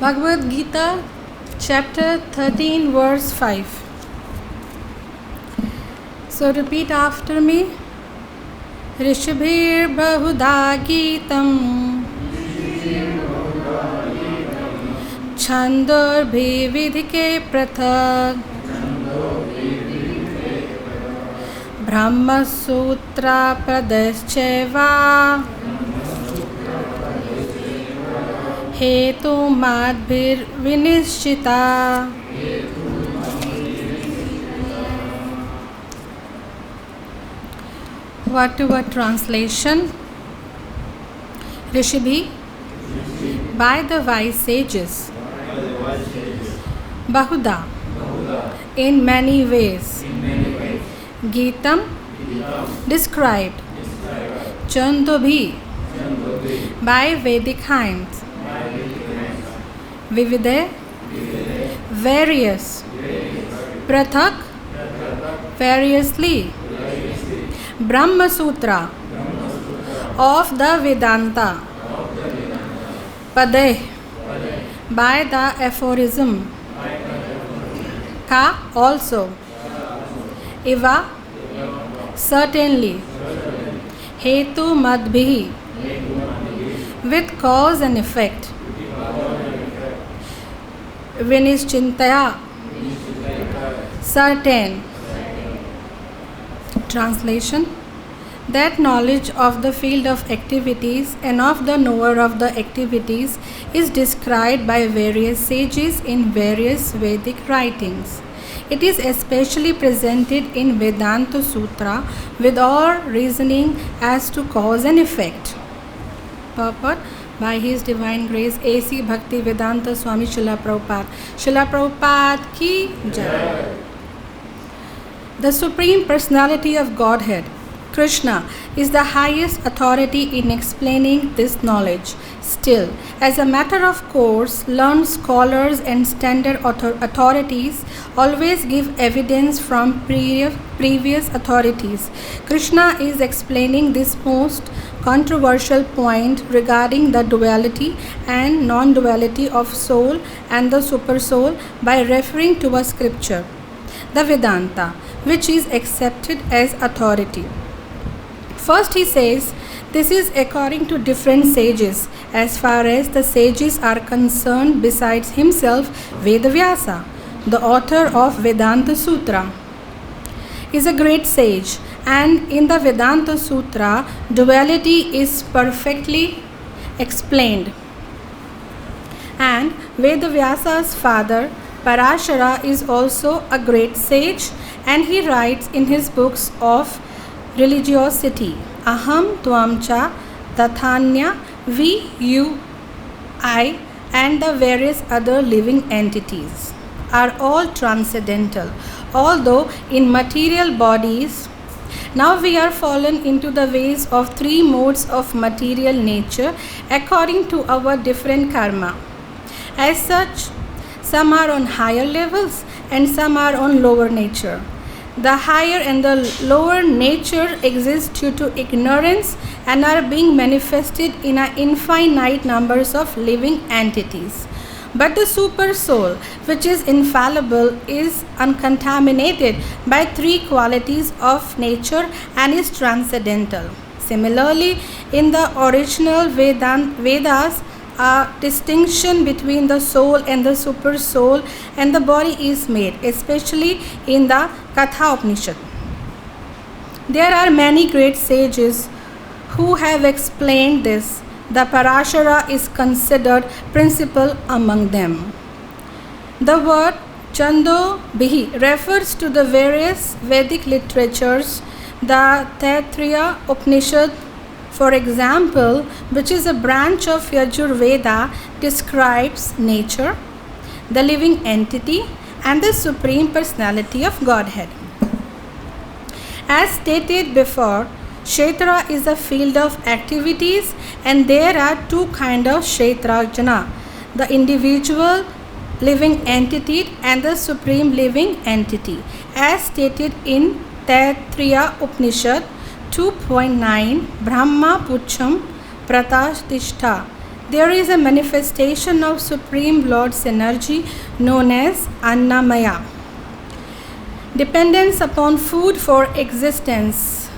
Bhagavad Gita, chapter 13, verse 5. So repeat after me. Rishibhir Bahuda Gitam Chandor Bhividhike Prathak Brahma Sutra Pradeshcheva Hetu Madbhir Vinishchita. Word-to-word translation. Rishibhi, by the wise sages. Bahuda, in many ways. Gitam, described. Chandobhi, by Vedic hymns. Vividhe, various. Prathak, variously. Brahma Sutra, of the Vedanta. Padeh, by the aphorism. Ka, also. Iva, certainly. Hetu madbhihi, with cause and effect. Vinishchintaya, certain. Translation. That knowledge of the field of activities and of the knower of the activities is described by various sages in various Vedic writings. It is especially presented in Vedanta Sutra with all reasoning as to cause and effect. Purport by His Divine Grace A.C. Bhakti Vedanta Swami Srila Prabhupada. Srila Prabhupada ki jai. The Supreme Personality of Godhead, Krishna, is the highest authority in explaining this knowledge. Still, as a matter of course, learned scholars and standard authorities always give evidence from previous authorities. Krishna is explaining this most controversial point regarding the duality and non-duality of soul and the supersoul by referring to a scripture, the Vedanta, which is accepted as authority. First he says, this is according to different sages, as far as the sages are concerned. Besides himself, Vedavyasa, the author of Vedanta Sutra, is a great sage, and in the Vedanta Sutra, duality is perfectly explained. And Vedavyasa's father, Parashara, is also a great sage, and he writes in his books of religiosity, Aham Tvamcha Tathanya, we, you, I, and the various other living entities are all transcendental, although in material bodies. Now we are fallen into the ways of three modes of material nature according to our different karma. As such, some are on higher levels and some are on lower nature. The higher and the lower nature exist due to ignorance and are being manifested in an infinite numbers of living entities. But the super soul, which is infallible, is uncontaminated by three qualities of nature and is transcendental. Similarly, in the original Vedas, a distinction between the soul and the super soul and the body is made, especially in the Katha Upanishad. There are many great sages who have explained this. The Parashara is considered principal among them. The word Chando Bihi refers to the various Vedic literatures. The Taittiriya Upanishad, for example, which is a branch of Yajurveda, describes nature, the living entity, and the Supreme Personality of Godhead. As stated before, Kshetra is a field of activities, and there are two kinds of Kshetrajana, the individual living entity and the supreme living entity, as stated in Taittiriya Upanishad 2.9, Brahma Pucham Pratashtishta there is a manifestation of Supreme Lord's energy known as Annamaya. Dependence upon food for existence.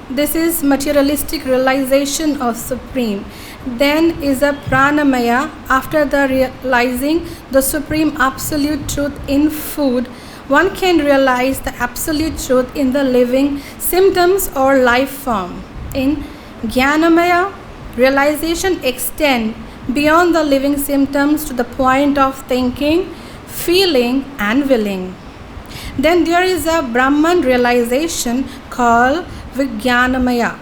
This is materialistic realization of Supreme. Then is a Pranamaya. After the realizing the Supreme Absolute Truth in food, one can realize the Absolute Truth in the living symptoms or life form. In Jnanamaya, realization extends beyond the living symptoms to the point of thinking, feeling and willing. Then there is a Brahman realization called Vijnanamaya,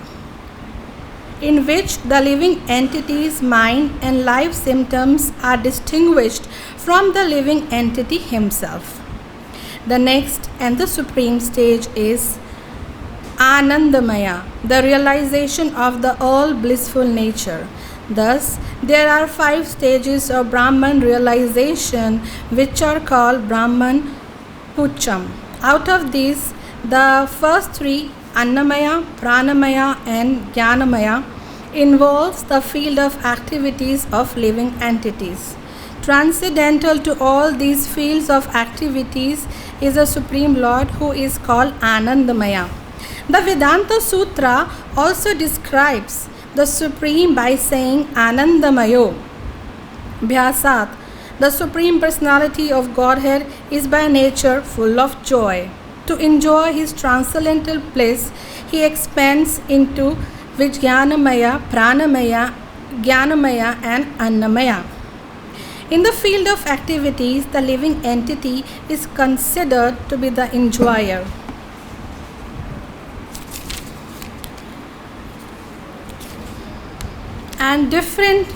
in which the living entity's mind and life symptoms are distinguished from the living entity himself. The next and the supreme stage is Anandamaya, the realization of the all blissful nature. Thus, there are 5 stages of Brahman realization which are called Brahman Pucham. Out of these, the first 3, Annamaya, Pranamaya and Jnanamaya, involves the field of activities of living entities. Transcendental to all these fields of activities is a Supreme Lord who is called Anandamaya. The Vedanta Sutra also describes the Supreme by saying Anandamayo. Bhyasat, the Supreme Personality of Godhead is by nature full of joy. To enjoy his transcendental bliss, he expands into Vijnanamaya, Pranamaya, Jnanamaya and Annamaya. In the field of activities, the living entity is considered to be the enjoyer. And different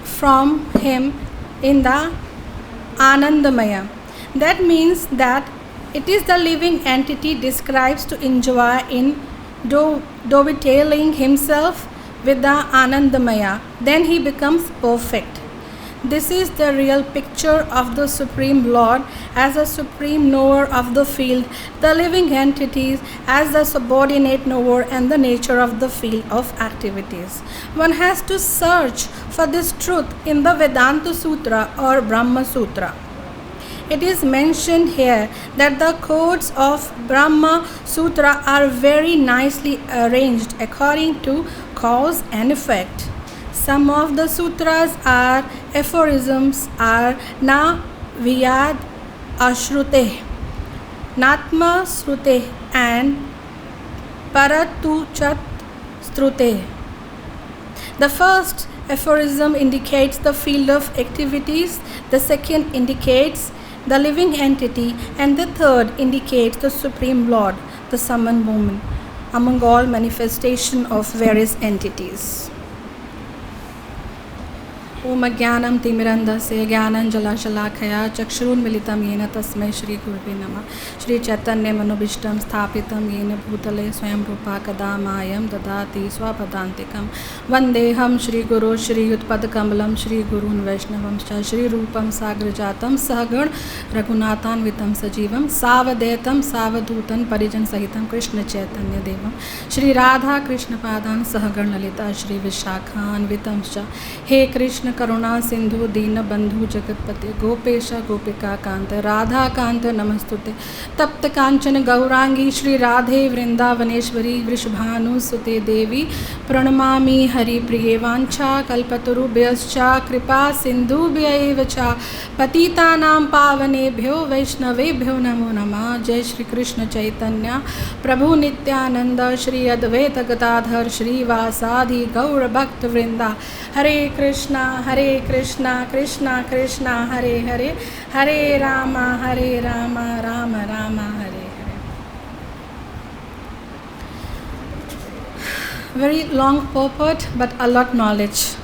from him in the Anandamaya. That means that it is the living entity describes to enjoy in dovetailing himself with the Anandamaya. Then he becomes perfect. This is the real picture of the Supreme Lord as a supreme knower of the field, the living entities as the subordinate knower and the nature of the field of activities. One has to search for this truth in the Vedanta Sutra or Brahma Sutra. It is mentioned here that the codes of Brahma Sutra are very nicely arranged according to cause and effect. Some of the sutras are aphorisms are Na Vyad Ashrute, Natma Srute and Paratuchat Strute. The first aphorism indicates the field of activities, the second indicates the living entity, and the third indicates the Supreme Lord, the summoned moment, among all manifestation of various entities. ओम अज्ञानं तिमिरन्धस्य ज्ञानञ्जनशलाकया चक्षुरुन्मीलितं येन तस्मै श्रीगुरुवे नमः। श्रीचैतन्यमनोभीष्टं स्थापितं येन भूतले स्वयं रूपा कदा मायं ददाति स्वपदान्तिकं। वन्देऽहं श्रीगुरो श्रीयुतपदकमलं श्रीगुरून् वैष्णवंश्च श्रीरूपं साग्रजातं सहगण रघुनाथान्वितं सजीवं सावधैतं सावधूतं परिजनसहितं कृष्णचैतन्यदेवं श्रीराधाकृष्णपादान् सहगण ललिता श्रीविशाखान्वितंश्च। हे कृष्ण करुणा सिंधु दीनबंधु जगतपते गोपेश गोपिका कांत राधा कांत नमस्तुते। तप्त कांचन गौरांगी श्री राधे वृंदावनेश्वरी वृषभानुसुते देवी प्रणमामि हरिप्रिये। वाञ्छा कल्पतरुभ्यश्च कृपा सिन्धुभ्यैव च पतितानां पावनेभ्यो वैष्णवेभ्यो नमो नमः। जय श्री कृष्ण चैतन्य प्रभु नित्यानंद श्री अद्वैत गदाधर श्रीवासादि गौर भक्त वृंदा। हरे कृष्णा कृष्णा कृष्णा हरे हरे, हरे Ram Ram Ram Hare Hare. Very long purport but a lot knowledge.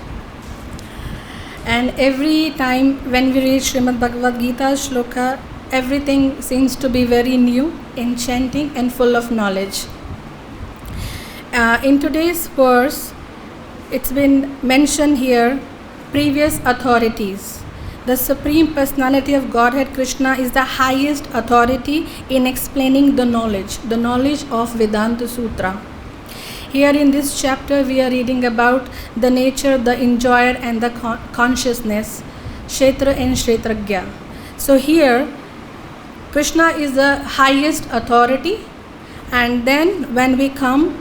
And every time when we read Srimad Bhagavad Gita shloka, everything seems to be very new, enchanting and full of knowledge. In today's verse, it's been mentioned here previous authorities. The Supreme Personality of Godhead Krishna is the highest authority in explaining the knowledge of Vedanta Sutra. Here in this chapter we are reading about the nature, the enjoyer and the consciousness, Kshetra and Kshetragya. So here Krishna is the highest authority, and then when we come,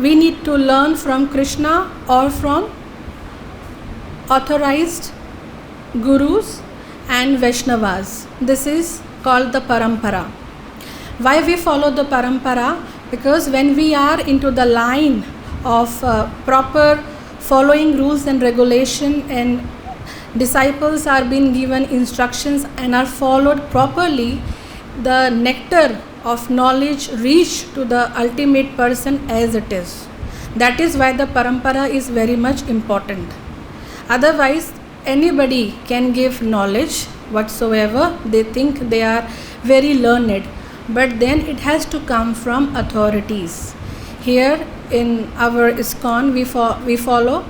we need to learn from Krishna or from authorized gurus and Vaishnavas. This is called the parampara. Why we follow the parampara? Because when we are into the line of proper following rules and regulation, and disciples are being given instructions and are followed properly, the nectar of knowledge reach to the ultimate person as it is. That is why the parampara is very much important. Otherwise, anybody can give knowledge whatsoever, they think they are very learned, but then it has to come from authorities. Here in our ISKCON we follow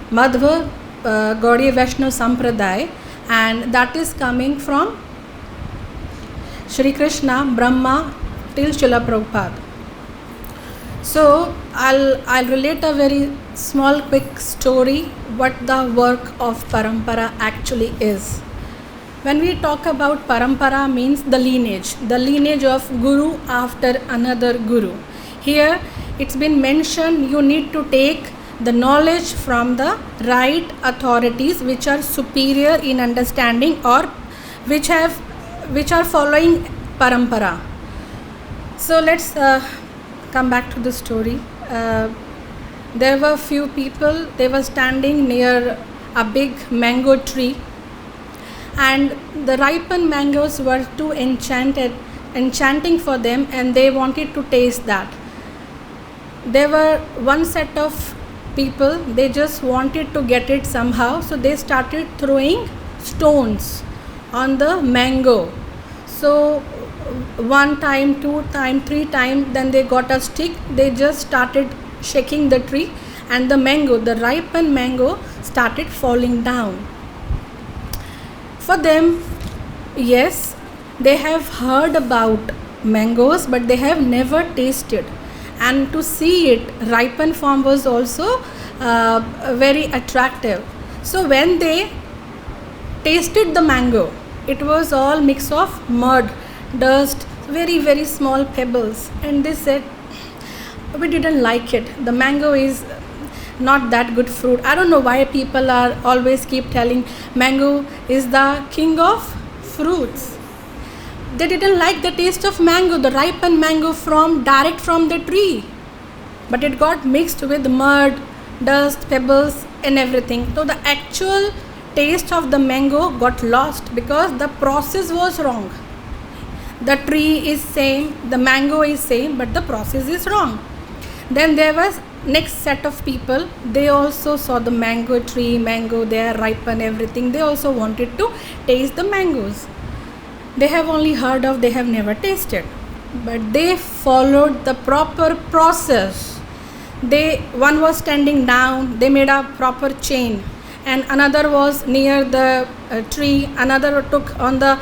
Madhva Gaudiya Vaishnava Sampradaya, and that is coming from Shri Krishna, Brahma till Srila Prabhupada. So I'll relate a very small quick story what the work of parampara actually is. When we talk about parampara, means the lineage of guru after another guru. Here it's been mentioned you need to take the knowledge from the right authorities which are superior in understanding or which are following parampara. So let's come back to the story. There were few people, they were standing near a big mango tree, and the ripened mangoes were too enchanting for them, and they wanted to taste that. There were one set of people, they just wanted to get it somehow, so they started throwing stones on the mango. So one time, two time, three time, then they got a stick, they just started shaking the tree, and the mango, the ripened mango, started falling down. For them, yes, they have heard about mangoes, but they have never tasted, and to see it ripen form was also very attractive. So when they tasted the mango, it was all mix of mud, dust, very very small pebbles, and they said we didn't like it. The mango is not that good fruit. I don't know why people are always keep telling mango is the king of fruits. They didn't like the taste of mango, the ripened mango direct from the tree, but it got mixed with mud, dust, pebbles and everything. So the actual taste of the mango got lost because the process was wrong. The tree is same, the mango is same, but the process is wrong. Then there was next set of people, they also saw the mango tree, mango there, ripen everything. They also wanted to taste the mangoes. They have only heard of, they have never tasted, but they followed the proper process. One was standing down, they made a proper chain, and another was near the tree, another took on the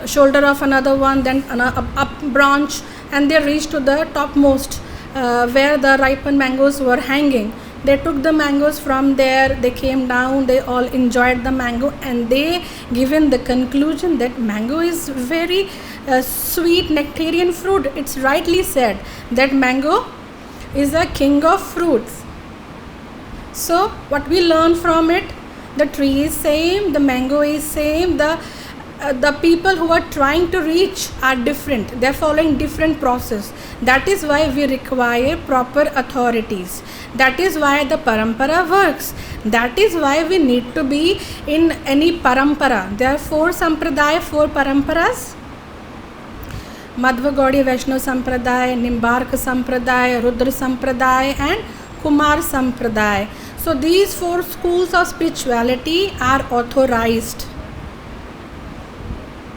shoulder of another one, then up branch, and they reached to the topmost where the ripened mangoes were hanging. They took the mangoes from there, they came down, they all enjoyed the mango, and they given the conclusion that mango is very sweet nectarian fruit. It's rightly said that mango is a king of fruits. So what we learn from it, the tree is same, the mango is same, the people who are trying to reach are different, they are following different process. That is why we require proper authorities. That is why the parampara works. That is why we need to be in any parampara. There are 4 sampradaya, 4 paramparas: Madhva Gaudiya Vaishnava Sampradaya, Nimbarka Sampradaya, Rudra Sampradaya and Kumar Sampradaya. So these 4 schools of spirituality are authorized.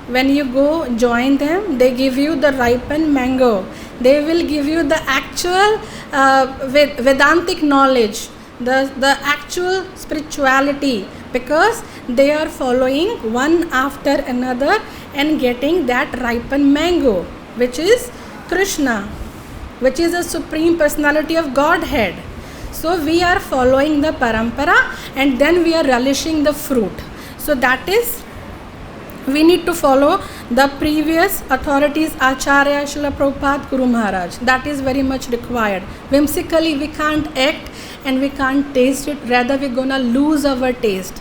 When you go join them, they give you the ripened mango. They will give you the actual Vedantic knowledge, the actual spirituality, because they are following one after another and getting that ripened mango, which is Krishna. which is the Supreme Personality of Godhead. So we are following the parampara and then we are relishing the fruit. So that is, we need to follow the previous authorities, Acharya, Srila Prabhupada, Guru Maharaj. That is very much required. Whimsically we can't act and we can't taste it. Rather we're gonna lose our taste.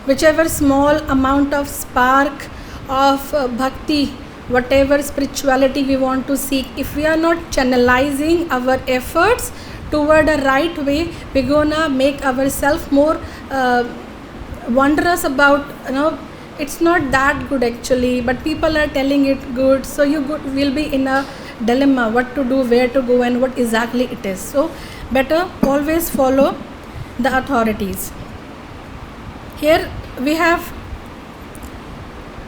Whichever small amount of spark of bhakti, whatever spirituality we want to seek, if we are not channelizing our efforts toward a right way, we're gonna make ourselves more wondrous about, it's not that good actually, but people are telling it good, so you will be in a dilemma what to do, where to go, and what exactly it is. So better always follow the authorities. Here we have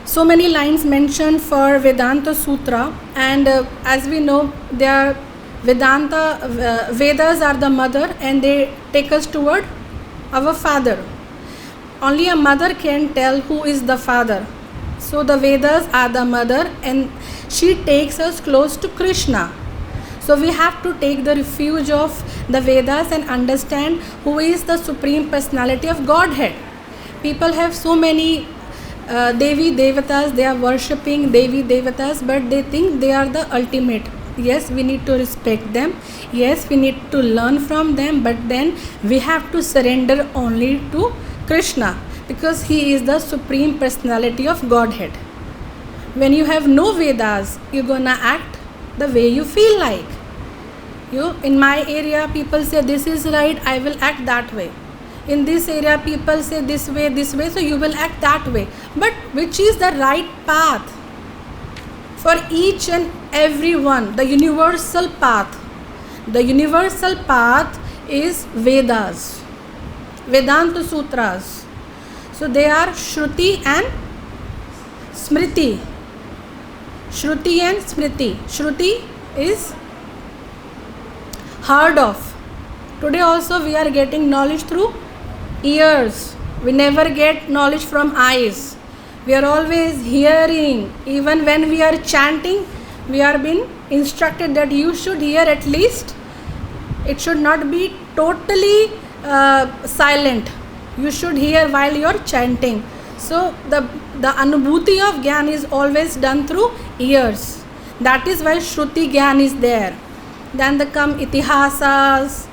so many lines mentioned for Vedanta Sutra, and as we know, their Vedas are the mother and they take us toward our father. Only a mother can tell who is the father. So the Vedas are the mother and she takes us close to Krishna. So we have to take the refuge of the Vedas and understand who is the Supreme Personality of Godhead. People have so many Devi Devatas, they are worshipping Devi Devatas, but they think they are the ultimate. Yes, we need to respect them. Yes, we need to learn from them, but then we have to surrender only to Krishna because he is the Supreme Personality of Godhead. When you have no Vedas, you're gonna act the way you feel like. In my area, people say this is right, I will act that way. In this area, people say this way, so you will act that way. But which is the right path? For each and every one, the universal path. The universal path is Vedas, Vedanta Sutras. So they are Shruti and Smriti. Shruti and Smriti. Shruti is heard of. Today also we are getting knowledge through ears. We never get knowledge from eyes. We are always hearing. Even when we are chanting, we are being instructed that you should hear at least. It should not be totally silent. You should hear while you are chanting. So the anubhuti of Gyan is always done through ears. That is why Shruti Gyan is there. Then there come Itihasas,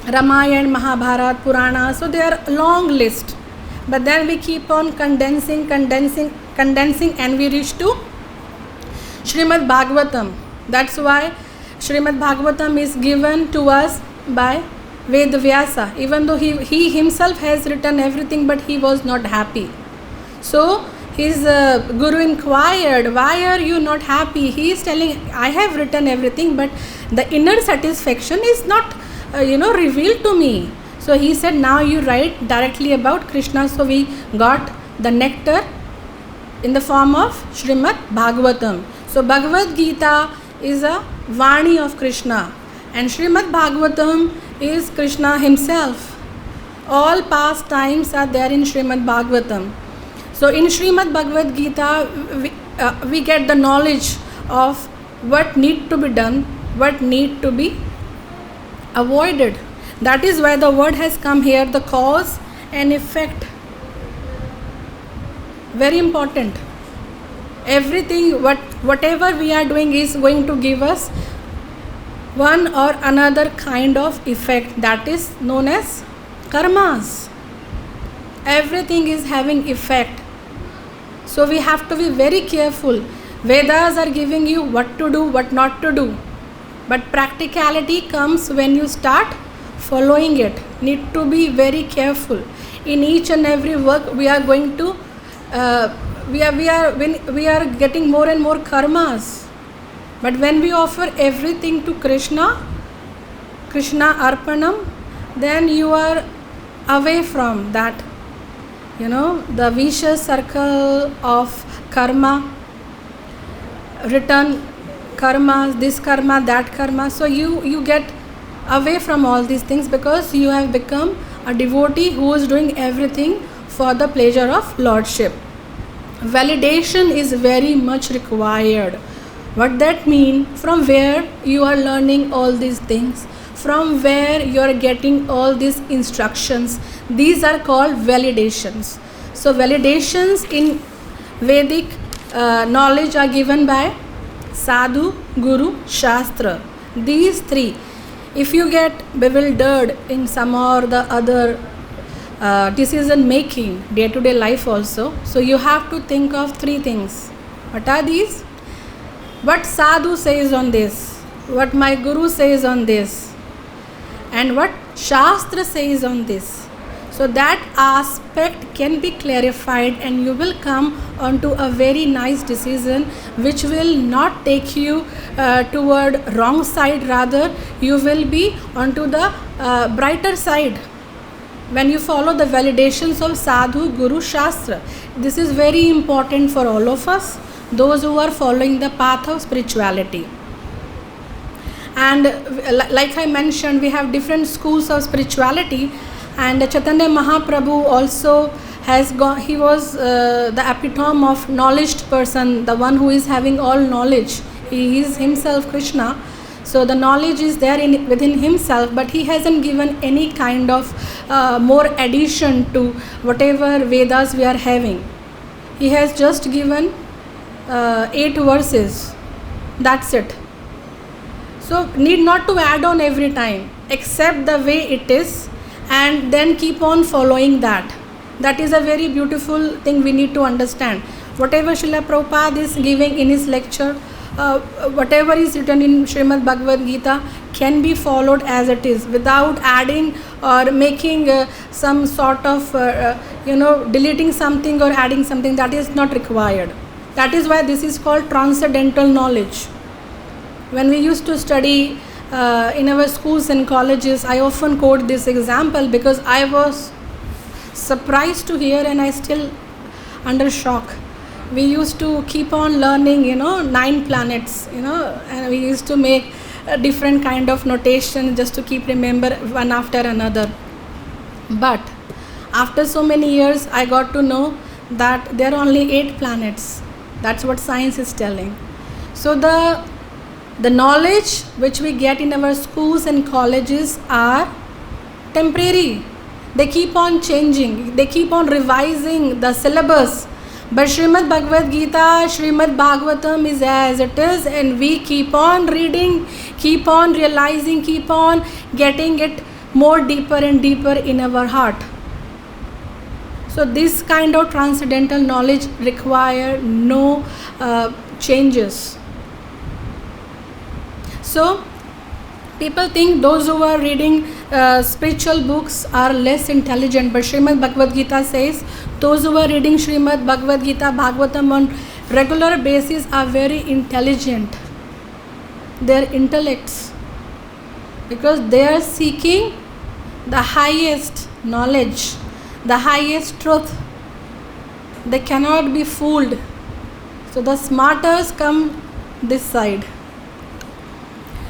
Ramayana, Mahabharata, Purana. So they are long list. But then we keep on condensing and we reach to Srimad Bhagavatam. That's why Srimad Bhagavatam is given to us by Ved Vyasa. Even though he himself has written everything, but he was not happy. So his guru inquired, why are you not happy? He is telling, I have written everything, but the inner satisfaction is not revealed to me. So he said, now you write directly about Krishna. So we got the nectar in the form of Srimad Bhagavatam. So Bhagavad Gita is a Vani of Krishna and Srimad Bhagavatam is Krishna himself. All past times are there in Srimad Bhagavatam. So in Srimad Bhagavad Gita, we get the knowledge of what need to be done, what need to be avoided. That is why the word has come here, the cause and effect. Very important. Everything, whatever we are doing is going to give us one or another kind of effect. That is known as karmas. Everything is having effect. So we have to be very careful. Vedas are giving you what to do, what not to do. But practicality comes when you start following it. Need to be very careful. In each and every work we are going to we are getting more and more karmas. But when we offer everything to Krishna Arpanam, then you are away from that, the vicious circle of karma, return karma, this karma, that karma. So you get away from all these things because you have become a devotee who is doing everything for the pleasure of Lordship. Validation is very much required. What that mean? From where you are learning all these things, from where you are getting all these instructions, these are called validations. So validations in Vedic knowledge are given by sadhu, guru, shastra. These three. If you get bewildered in some or the other decision making, day to day life also, so you have to think of three things. What are these? What sadhu says on this, what my guru says on this, and what shastra says on this. So that aspect can be clarified and you will come onto a very nice decision which will not take you toward wrong side, rather you will be onto the brighter side when you follow the validations of sadhu, guru, shastra. This is very important for all of us, those who are following the path of spirituality. And like I mentioned, we have different schools of spirituality, and Chaitanya Mahaprabhu also has gone, he was the epitome of knowledge person, the one who is having all knowledge. He is himself Krishna, so the knowledge is there within himself, but he hasn't given any kind of more addition to whatever Vedas we are having. He has just given 8 verses, that's it. So need not to add on every time, accept the way it is and then keep on following that. That is a very beautiful thing we need to understand. Whatever Srila Prabhupada is giving in his lecture, whatever is written in Srimad Bhagavad Gita can be followed as it is without adding or making some sort of deleting something or adding something. That is not required. That is why this is called transcendental knowledge. When we used to study in our schools and colleges, I often quote this example because I was surprised to hear and I still under shock. We used to keep on learning 9 planets, and we used to make a different kind of notation just to keep remember one after another. But after so many years I got to know that there are only 8 planets. That's what science is telling. So the knowledge which we get in our schools and colleges are temporary. They keep on changing, they keep on revising the syllabus. But Srimad Bhagavad Gita, Srimad Bhagavatam is as it is, and we keep on reading, keep on realizing, keep on getting it more deeper and deeper in our heart. So this kind of transcendental knowledge require no changes. So people think those who are reading spiritual books are less intelligent, but Srimad Bhagavad Gita says those who are reading Srimad Bhagavad Gita, Bhagavatam on regular basis are very intelligent. They are intellects because they are seeking the highest knowledge, the highest truth. They cannot be fooled. So the smarters come this side.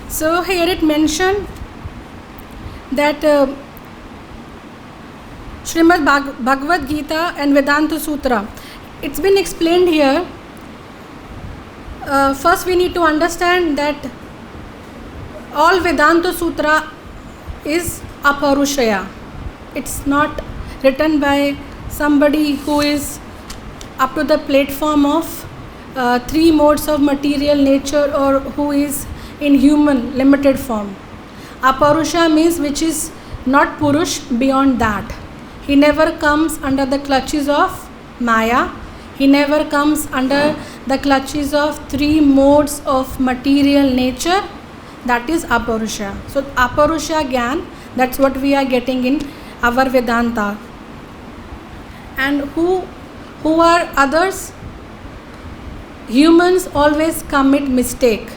So here it mentioned that Srimad Bhagavad Gita and Vedanta Sutra. It's been explained here. First we need to understand that all Vedanta Sutra is aparushaya. It's not written by somebody who is up to the platform of 3 modes of material nature or who is in human limited form. Aparusha means which is not Purush beyond that. He never comes under the clutches of Maya. He never comes under the clutches of 3 modes of material nature. That is Aparusha. So Aparusha Gyan, that's what we are getting in our Vedanta. And who are others? Humans always commit mistake.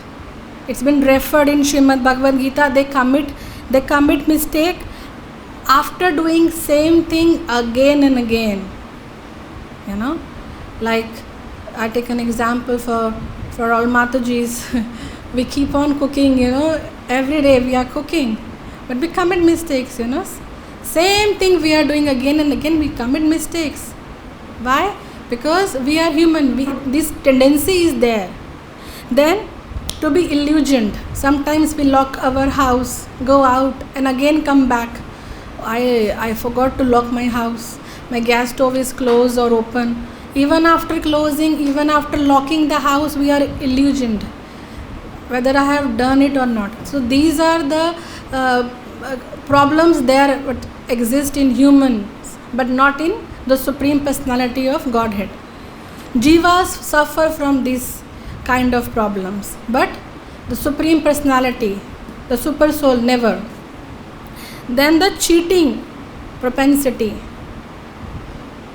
It's been referred in Srimad Bhagavad Gita. They commit mistake after doing same thing again and again. Like I take an example for all Matajis. We keep on cooking, every day we are cooking, but we commit mistakes, Same thing we are doing again and again, we commit mistakes. Why? Because we are human. This tendency is there. Then to be illusioned. Sometimes we lock our house, go out, and again come back. I forgot to lock my house. My gas stove is closed or open. Even after closing, even after locking the house, we are illusioned whether I have done it or not. So these are the problems there exist in humans, but not in the Supreme Personality of Godhead. Jivas suffer from these kind of problems, but the Supreme Personality, the Super Soul, never. Then the cheating propensity,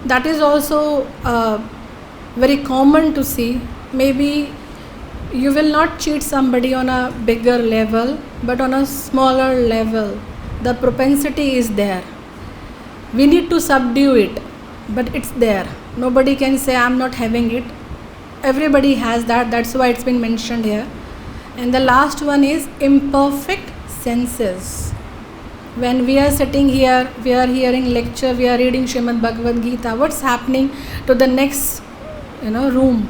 that is also very common to see. Maybe you will not cheat somebody on a bigger level, but on a smaller level, the propensity is there. We need to subdue it, but it's there. Nobody can say I'm not having it. Everybody has that. That's why it's been mentioned here. And the last one is imperfect senses. When we are sitting here, we are hearing lecture, we are reading Srimad Bhagavad Gita, what's happening to the next room?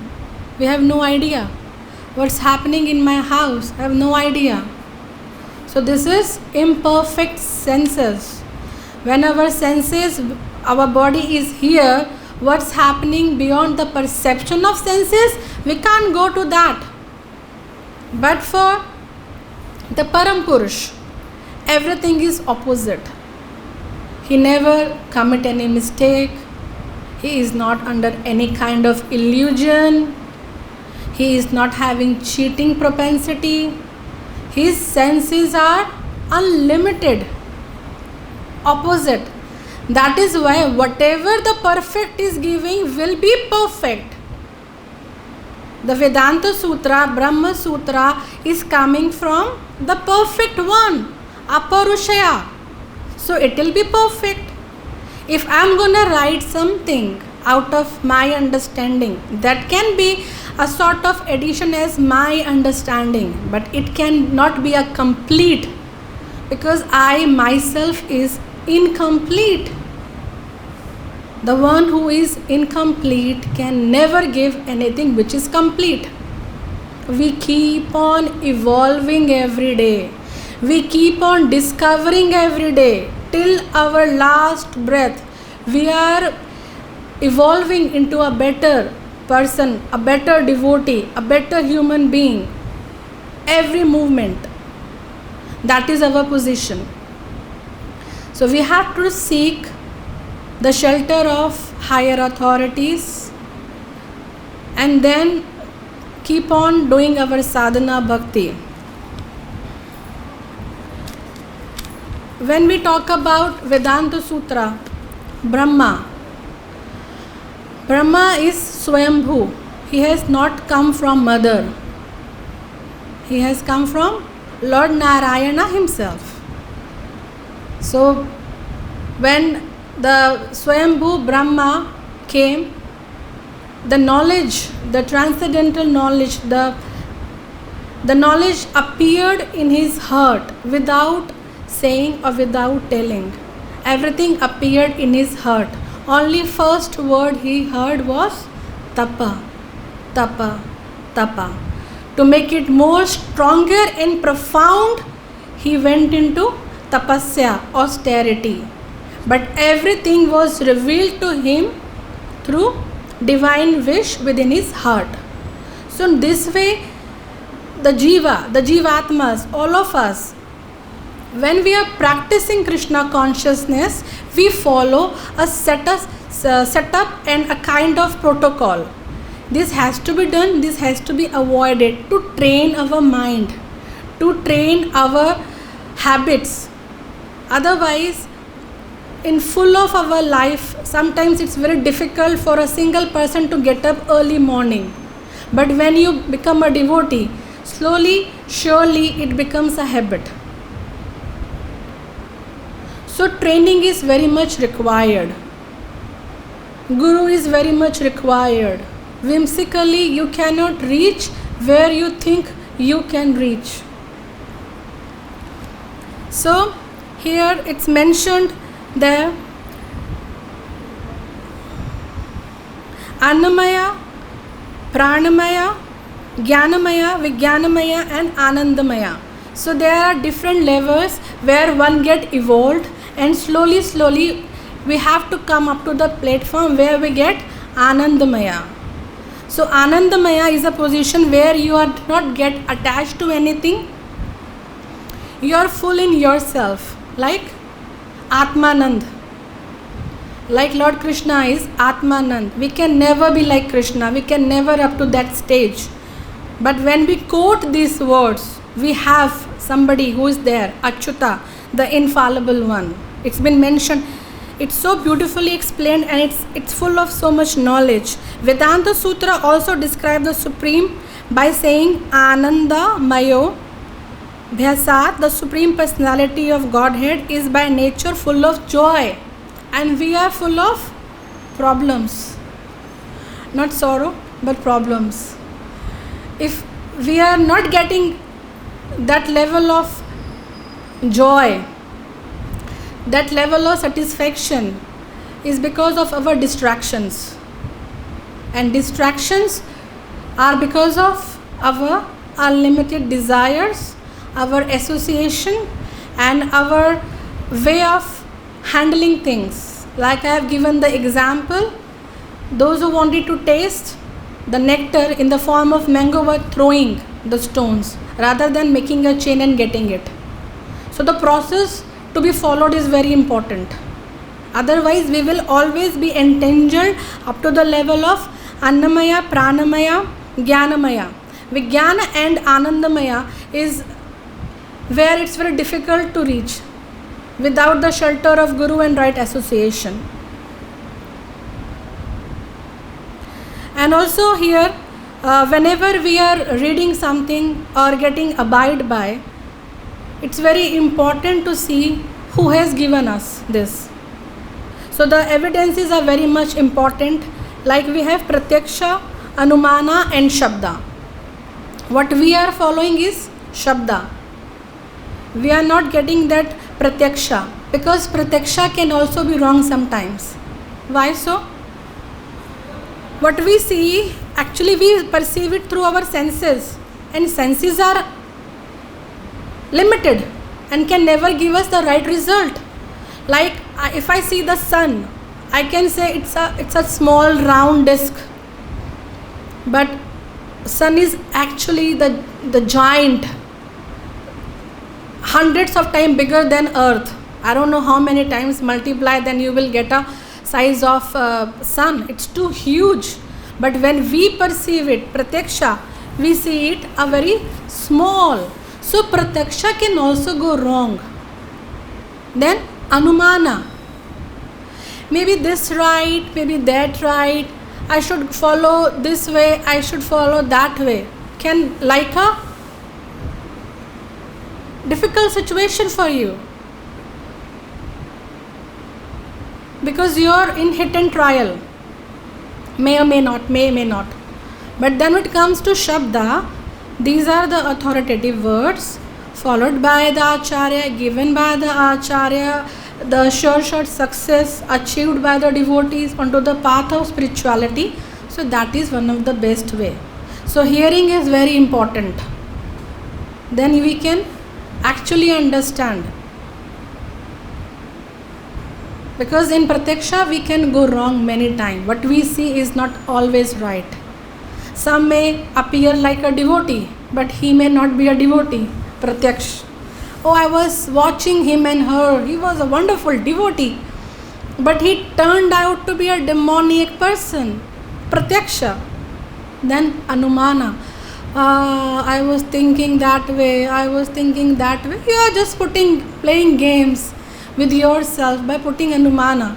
We have no idea. What's happening in my house? I have no idea. So this is imperfect senses. When our senses, our body is here, what's happening beyond the perception of senses, we can't go to that. But for the Param Purush, everything is opposite. He never commit any mistake. He is not under any kind of illusion. He is not having cheating propensity. His senses are unlimited, opposite. That is why whatever the perfect is giving will be perfect. The Vedanta Sutra, Brahma Sutra is coming from the perfect one, Aparushaya. So it will be perfect. If I am going to write something out of my understanding, that can be a sort of addition as my understanding, but it cannot be a complete, because I myself is incomplete. The one who is incomplete can never give anything which is complete. We keep on evolving every day. We keep on discovering every day till our last breath. We are evolving into a better person, a better devotee, a better human being. Every movement. That is our position. So we have to seek the shelter of higher authorities and then keep on doing our sadhana bhakti. When we talk about Vedanta Sutra, Brahma is Swayambhu. He has not come from mother. He has come from Lord Narayana himself. So when the Swayambhu Brahma came, the knowledge, the transcendental knowledge, the knowledge appeared in his heart without saying or without telling. Everything appeared in his heart. Only first word he heard was tapa, tapa, tapa. To make it more stronger and profound, he went into tapasya, austerity. But everything was revealed to him through divine wish within his heart. So in this way, the Jivatmas, all of us, when we are practicing Krishna consciousness, we follow a setup and a kind of protocol. This has to be done, this has to be avoided to train our mind, to train our habits. Otherwise, in full of our life, sometimes it's very difficult for a single person to get up early morning. But when you become a devotee, slowly, surely it becomes a habit. So training is very much required. Guru is very much required. Whimsically, you cannot reach where you think you can reach. So here it's mentioned there, Annamaya, Pranamaya Jnanamaya, Vijnanamaya and Anandamaya. So there are different levels where one get evolved, and slowly we have to come up to the platform where we get Anandamaya. So Anandamaya is a position where you are not get attached to anything. You are full in yourself, like Atmanand. Like Lord Krishna is Atmanand. We can never be like Krishna. We can never up to that stage. But when we quote these words, we have somebody who is there, Achyuta, the infallible one. It's been mentioned. It's so beautifully explained, and it's full of so much knowledge. Vedanta Sutra also describes the Supreme by saying Ananda Mayo Bhyasat, the Supreme Personality of Godhead, is by nature full of joy, and we are full of problems. Not sorrow, but problems. If we are not getting that level of joy, that level of satisfaction, is because of our distractions. And distractions are because of our unlimited desires, our association, and our way of handling things. Like I have given the example, those who wanted to taste the nectar in the form of mango were throwing the stones rather than making a chain and getting it. So the process to be followed is very important. Otherwise we will always be entangled up to the level of Annamaya, Pranamaya, Jnanamaya. Vijnana and Anandamaya is where it's very difficult to reach without the shelter of Guru and right association. And also here, whenever we are reading something or getting abide by, it's very important to see who has given us this. So the evidences are very much important. Like we have Pratyaksha, Anumana and Shabda. What we are following is Shabda. We are not getting that Pratyaksha, because Pratyaksha can also be wrong sometimes. Why so? What we see, actually we perceive it through our senses, and senses are limited and can never give us the right result. Like if I see the sun, I can say it's a small round disk, but sun is actually the giant, hundreds of times bigger than earth. I don't know how many times multiply, then you will get a size of sun. It's too huge. But when we perceive it, Pratyaksha, we see it a very small. So Pratyaksha can also go wrong. Then Anumana. Maybe this right, maybe that right. I should follow this way, I should follow that way. Can like a difficult situation for you, because you are in hit and trial. May or may not. But then when it comes to Shabda, these are the authoritative words followed by the Acharya, given by the Acharya, the sure success achieved by the devotees onto the path of spirituality. So that is one of the best way. So hearing is very important. Then we can actually understand. Because in Pratyaksha we can go wrong many times. What we see is not always right. Some may appear like a devotee, but he may not be a devotee. Pratyaksh. Oh, I was watching him and her. He was a wonderful devotee. But he turned out to be a demoniac person. Pratyaksha. Then Anumana. I was thinking that way. You are just playing games with yourself by putting Anumana.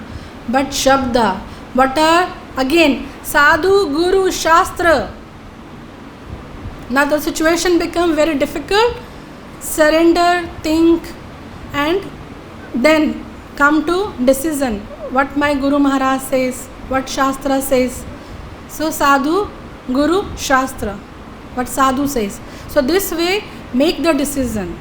But Shabda. What are? Again, Sadhu, Guru, Shastra. Now the situation becomes very difficult. Surrender, think, and then come to decision. What my Guru Maharaj says, what Shastra says. So Sadhu, Guru, Shastra. What Sadhu says. So this way, make the decision.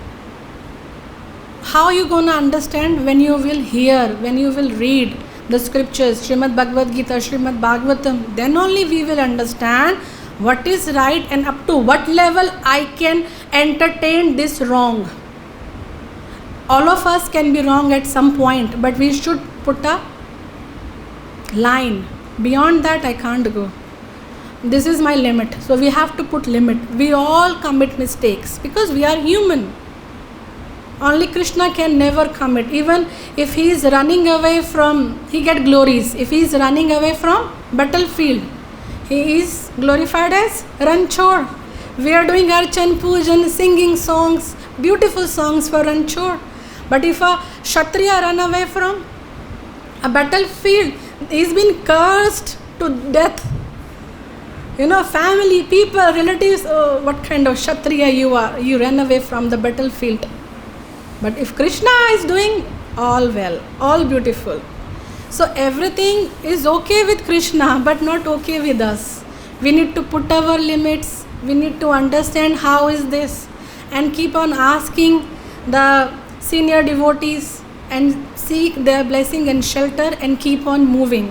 How you gonna understand? When you will hear, when you will read the scriptures, Srimad Bhagavad Gita, Srimad Bhagavatam, then only we will understand what is right and up to what level I can entertain this wrong. All of us can be wrong at some point, but we should put a line. Beyond that, I can't go. This is my limit. So we have to put limit. We all commit mistakes because we are human. Only Krishna can never commit. Even if he is running away from, he get glories. If he is running away from battlefield, he is glorified as Ranchor. We are doing Archan Pujan, singing songs, beautiful songs for Ranchor. But if a Kshatriya run away from a battlefield, he's been cursed to death. Family, people, relatives, oh, what kind of Kshatriya you are. You ran away from the battlefield. But if Krishna is doing all well, all beautiful. So everything is okay with Krishna, but not okay with us. We need to put our limits. We need to understand how is this, and keep on asking the senior devotees and seek their blessing and shelter and keep on moving.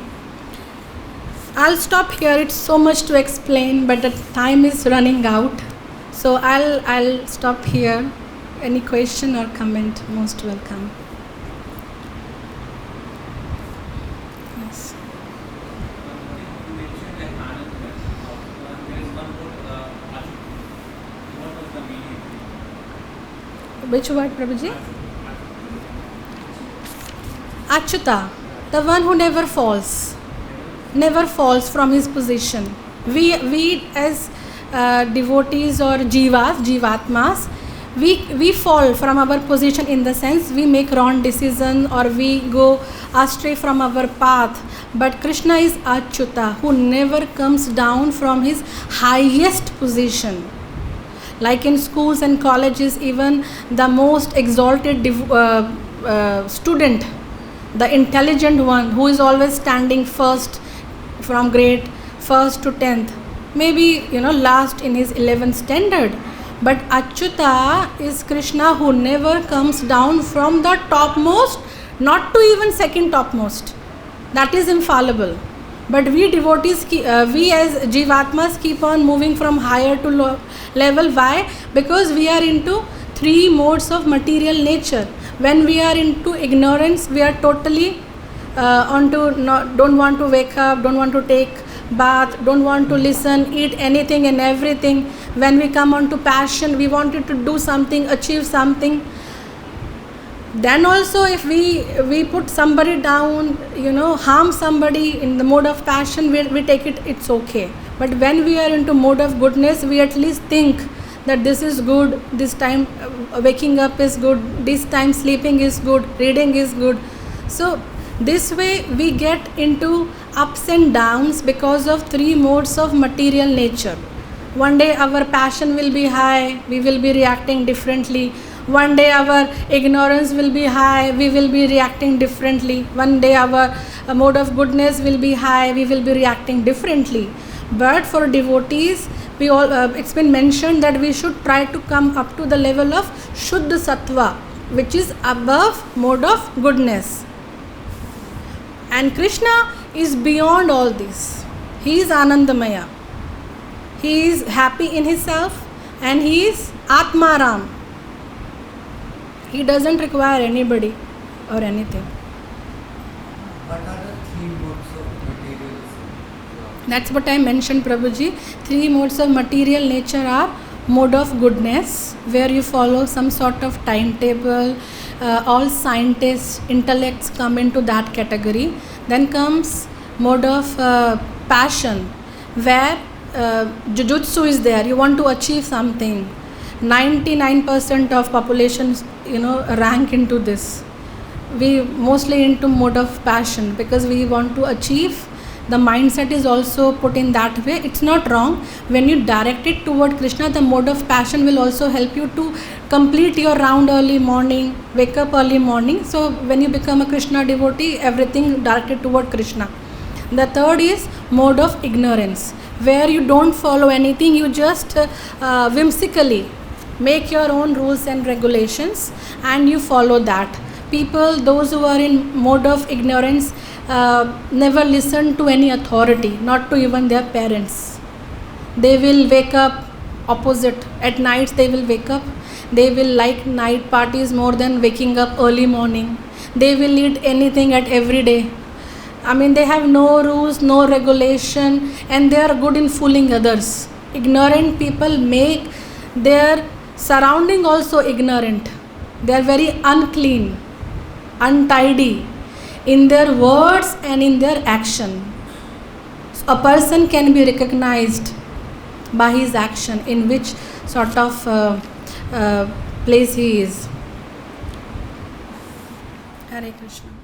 I'll stop here. It's so much to explain, but the time is running out. So I'll stop here. Any question or comment, most welcome. Yes. You mentioned that Anand, there is one word, what was the meaning? Which word, Prabhuji? Achyuta, the one who never falls from his position. We as devotees or jivatmas, we fall from our position, in the sense we make wrong decision or we go astray from our path. But Krishna is Achyuta, who never comes down from his highest position. Like in schools and colleges, even the most exalted student, the intelligent one who is always standing first from grade 1st to 10th, maybe last in his 11th standard. But Achyuta is Krishna, who never comes down from the topmost, not to even second topmost. That is infallible. But we devotees, we as Jivatmas keep on moving from higher to low level. Why? Because we are into 3 modes of material nature. When we are into ignorance, we are totally don't want to wake up, don't want to take bath, don't want to listen, eat anything and everything. When we come on to passion, we wanted to do something, achieve something. Then also if we put somebody down, harm somebody in the mode of passion, we take it, it's okay. But when we are into mode of goodness, we at least think that this is good, this time waking up is good, this time sleeping is good, reading is good. So this way we get into ups and downs because of 3 modes of material nature. One day our passion will be high, we will be reacting differently. One day our ignorance will be high, we will be reacting differently. One day our mode of goodness will be high, we will be reacting differently. But for devotees, it's been mentioned that we should try to come up to the level of Shuddha Sattva, which is above mode of goodness. And Krishna is beyond all this. He is Anandamaya. He is happy in himself and he is Atmaram. He doesn't require anybody or anything. What are the 3 modes of materialism? That's what I mentioned, Prabhuji. 3 modes of material nature are mode of goodness, where you follow some sort of timetable. All scientists, intellects come into that category. Then comes mode of passion, where jujutsu is there. You want to achieve something. 99% of populations, rank into this. We mostly into mode of passion because we want to achieve. The mindset is also put in that way. It's not wrong. When you direct it toward Krishna, the mode of passion will also help you to complete your round early morning, wake up early morning. So when you become a Krishna devotee, everything directed toward Krishna. The third is mode of ignorance, where you don't follow anything, you just whimsically make your own rules and regulations and you follow that. People, those who are in mode of ignorance, never listen to any authority, not to even their parents. They will wake up opposite. At nights they will wake up. They will like night parties more than waking up early morning. They will eat anything at every day. I mean, they have no rules, no regulation, and they are good in fooling others. Ignorant people make their surrounding also ignorant. They are very unclean, untidy in their words and in their action. So a person can be recognized by his action, in which sort of place he is. Hare Krishna.